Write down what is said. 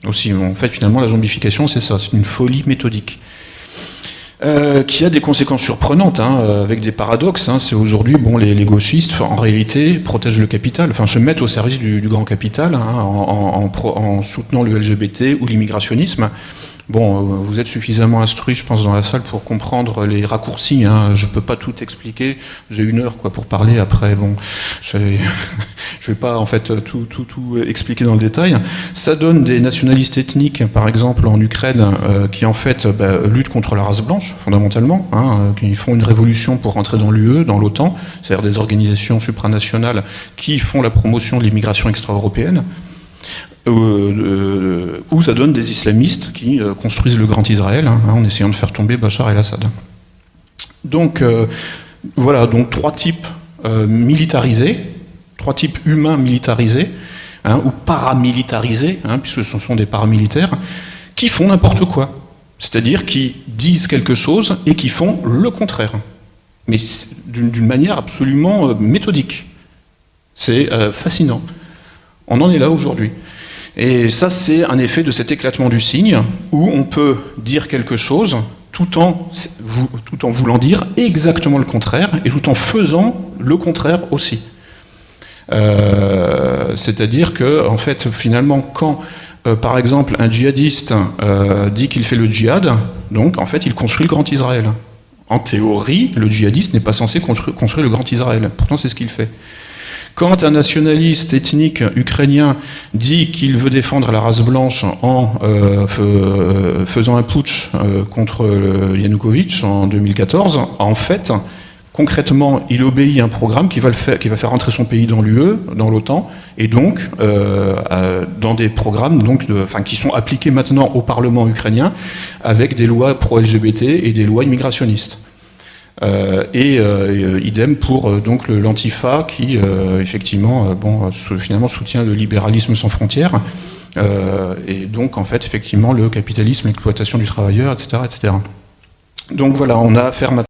aussi. En fait, finalement, la zombification, c'est ça, c'est une folie méthodique. Qui a des conséquences surprenantes, avec des paradoxes. C'est aujourd'hui, bon, les gauchistes, en réalité, protègent le capital, enfin se mettent au service du grand capital, en soutenant le LGBT ou l'immigrationnisme. Bon, vous êtes suffisamment instruits, je pense, dans la salle pour comprendre les raccourcis. Je ne peux pas tout expliquer. J'ai 1 heure pour parler. Après, bon, je vais pas en fait tout expliquer dans le détail. Ça donne des nationalistes ethniques, par exemple en Ukraine, qui en fait luttent contre la race blanche, fondamentalement, qui font une révolution pour rentrer dans l'UE, dans l'OTAN, c'est-à-dire des organisations supranationales qui font la promotion de l'immigration extra-européenne. Ou ça donne des islamistes qui construisent le grand Israël, en essayant de faire tomber Bachar el-Assad. Donc voilà, donc 3 types militarisés, 3 types humains militarisés, ou paramilitarisés, puisque ce sont des paramilitaires, qui font n'importe quoi. C'est-à-dire qui disent quelque chose et qui font le contraire. Mais d'une manière absolument méthodique. C'est fascinant. On en est là aujourd'hui. Et ça, c'est un effet de cet éclatement du signe, où on peut dire quelque chose tout en voulant dire exactement le contraire, et tout en faisant le contraire aussi. C'est-à-dire que, en fait, finalement, quand, par exemple, un djihadiste dit qu'il fait le djihad, donc, en fait, il construit le grand Israël. En théorie, le djihadiste n'est pas censé construire le grand Israël. Pourtant, c'est ce qu'il fait. Quand un nationaliste ethnique ukrainien dit qu'il veut défendre la race blanche en faisant un putsch contre Yanukovych en 2014, en fait, concrètement, il obéit à un programme qui va faire rentrer son pays dans l'UE, dans l'OTAN, et donc dans des programmes qui sont appliqués maintenant au Parlement ukrainien avec des lois pro-LGBT et des lois immigrationnistes. Idem pour donc l'Antifa qui effectivement finalement soutient le libéralisme sans frontières et donc en fait effectivement le capitalisme, l'exploitation du travailleur, etc., etc. Donc voilà, on a affaire maintenant